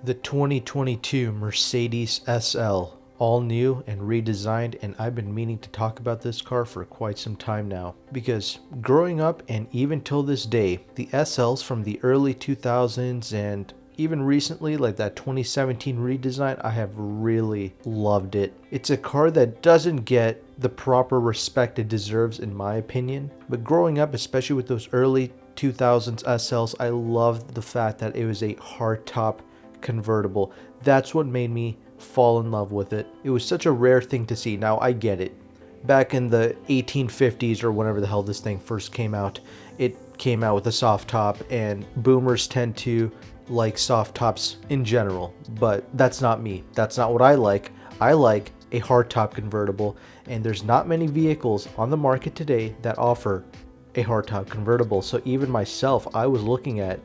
The 2022 Mercedes SL, all new and redesigned, and I've been meaning to talk about this car for quite some time now. Because growing up and even till this day, the SLs from the early 2000s and even recently, like that 2017 redesign, I have really loved it. It's a car that doesn't get the proper respect it deserves in my opinion, but growing up, especially with those early 2000s SLs, I loved the fact that it was a hardtop convertible. That's what made me fall in love with it. It was such a rare thing to see. Now I get it. Back in the 1850s or whenever the hell this thing first came out, it came out with a soft top, and boomers tend to like soft tops in general, but that's not me. That's not what I like. I like a hardtop convertible, and there's not many vehicles on the market today that offer a hardtop convertible. So even myself, I was looking at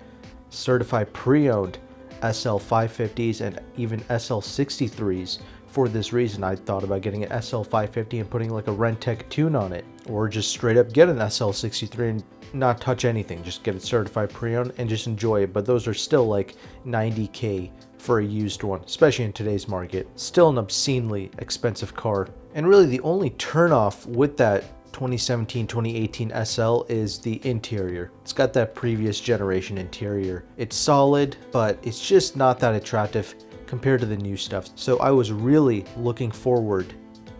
certified pre-owned SL 550s and even SL 63s. For this reason, I thought about getting an SL 550 and putting like a Rentec tune on it, or just straight up get an SL 63 and not touch anything, just get it certified pre-owned and just enjoy it. But those are still like 90K for a used one, especially in today's market. Still an obscenely expensive car. And really the only turnoff with that 2017-2018 SL is the interior. It's got that previous generation interior. It's solid, but it's just not that attractive compared to the new stuff. So I was really looking forward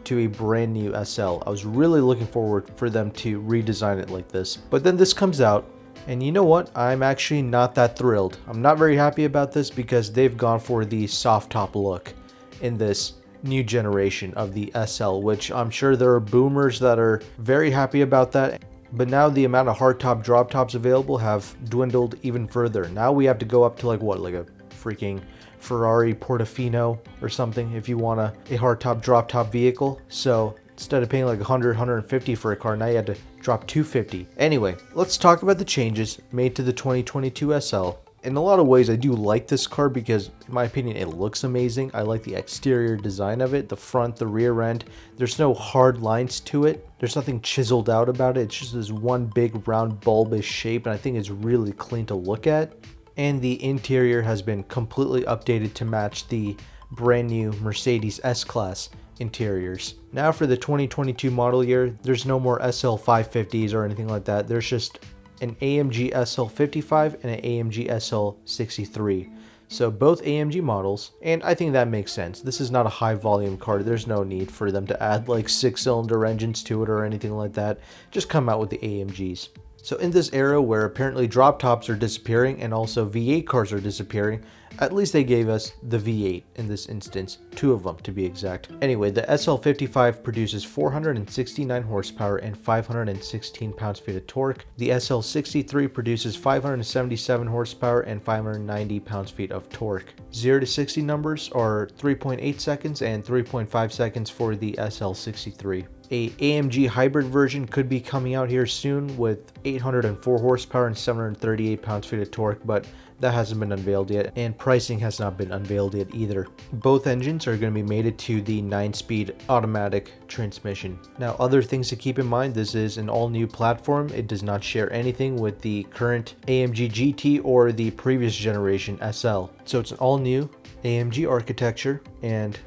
to a brand new SL. I was really looking forward for them to redesign it like this. But then this comes out, and you know what? I'm actually not that thrilled. I'm not very happy about this because they've gone for the soft top look in this new generation of the SL, which I'm sure there are boomers that are very happy about that. But now the amount of hardtop drop tops available have dwindled even further. Now we have to go up to like what, like a freaking Ferrari Portofino or something if you want a hardtop drop top vehicle. So instead of paying like 150 for a car, now you had to drop 250. Anyway, let's talk about the changes made to the 2022 SL. In a lot of ways, I do like this car because, in my opinion, it looks amazing. I like the exterior design of it, the front, the rear end. There's no hard lines to it. There's nothing chiseled out about it. It's just this one big round bulbous shape, and I think it's really clean to look at. And the interior has been completely updated to match the brand new Mercedes S-Class interiors. Now for the 2022 model year, there's no more SL 550s or anything like that. There's just an AMG SL 55 and an AMG SL 63. So both AMG models, and I think that makes sense. This is not a high volume car. There's no need for them to add like 6-cylinder engines to it or anything like that. Just come out with the AMGs. So in this era where apparently drop tops are disappearing and also V8 cars are disappearing, at least they gave us the V8 in this instance, 2 of them to be exact. Anyway, the SL55 produces 469 horsepower and 516 pounds-feet of torque. The SL63 produces 577 horsepower and 590 pounds-feet of torque. 0 to 60 numbers are 3.8 seconds and 3.5 seconds for the SL63. A AMG hybrid version could be coming out here soon with 804 horsepower and 738 pounds-feet of torque, but that hasn't been unveiled yet, and pricing has not been unveiled yet either. Both engines are going to be mated to the 9-speed automatic transmission. Now, other things to keep in mind, this is an all-new platform. It does not share anything with the current AMG GT or the previous generation SL. So it's an all-new AMG architecture, and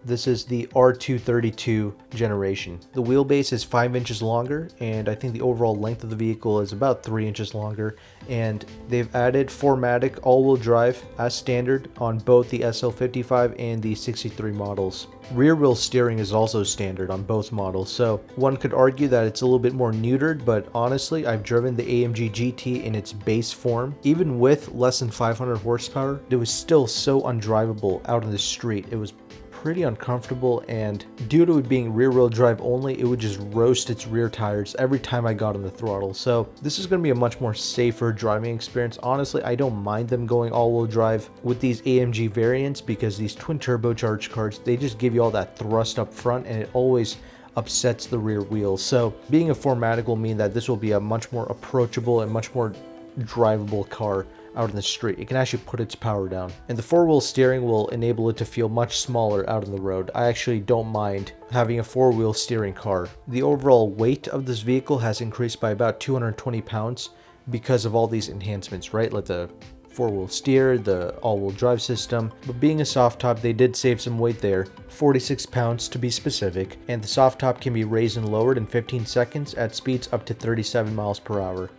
this is the R232 generation. The wheelbase is 5 inches longer, and I think the overall length of the vehicle is about 3 inches longer. And they've added 4MATIC all-wheel drive as standard on both the SL55 and the 63 models. Rear wheel steering is also standard on both models, so one could argue that it's a little bit more neutered, but honestly, I've driven the AMG GT in its base form. Even with less than 500 horsepower, it was still so undrivable out in the street. It was pretty uncomfortable, and due to it being rear wheel drive only, it would just roast its rear tires every time I got on the throttle. So this is going to be a much more safer driving experience. Honestly, I don't mind them going all-wheel drive with these AMG variants because these twin turbocharged cars, they just give you all that thrust up front, and it always upsets the rear wheels. So being a 4MATIC will mean that this will be a much more approachable and much more drivable car out in the street. It can actually put its power down, and the 4-wheel steering will enable it to feel much smaller out on the road. I actually don't mind having a 4-wheel steering car. The overall weight of this vehicle has increased by about 220 pounds because of all these enhancements, right? Like the four-wheel steer, the all-wheel drive system, but being a soft top, they did save some weight there, 46 pounds to be specific, and the soft top can be raised and lowered in 15 seconds at speeds up to 37 miles per hour.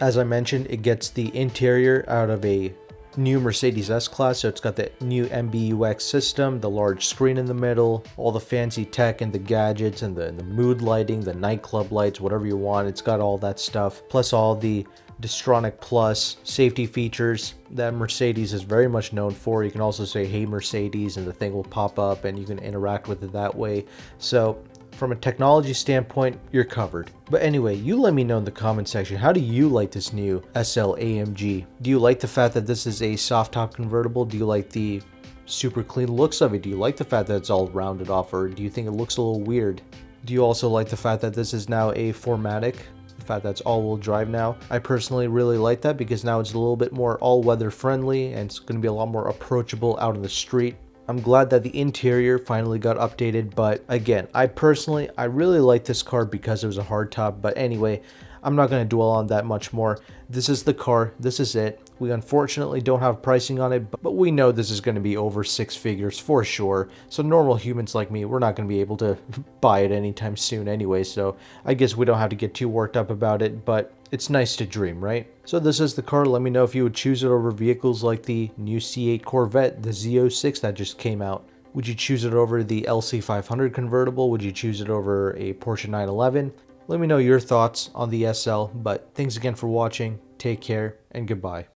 As I mentioned, it gets the interior out of a new Mercedes S-Class, so it's got the new MBUX system, the large screen in the middle, all the fancy tech and the gadgets and the mood lighting, the nightclub lights, whatever you want, it's got all that stuff, plus all the Distronic Plus safety features that Mercedes is very much known for. You can also say, "Hey Mercedes," and the thing will pop up and you can interact with it that way. So from a technology standpoint, you're covered. But anyway, you let me know in the comment section, how do you like this new SL AMG? Do you like the fact that this is a soft top convertible? Do you like the super clean looks of it? Do you like the fact that it's all rounded off, or do you think it looks a little weird? Do you also like the fact that this is now a 4MATIC? The fact that it's all-wheel drive now. I personally really like that because now it's a little bit more all-weather friendly and it's going to be a lot more approachable out on the street. I'm glad that the interior finally got updated, but again, I really like this car because it was a hardtop. But anyway, I'm not going to dwell on that much more. This is the car. This is it. We unfortunately don't have pricing on it, but we know this is going to be over 6 figures for sure. So normal humans like me, we're not going to be able to buy it anytime soon anyway. So I guess we don't have to get too worked up about it, but it's nice to dream, right? So this is the car. Let me know if you would choose it over vehicles like the new C8 Corvette, the Z06 that just came out. Would you choose it over the LC500 convertible? Would you choose it over a Porsche 911? Let me know your thoughts on the SL, but thanks again for watching. Take care and goodbye.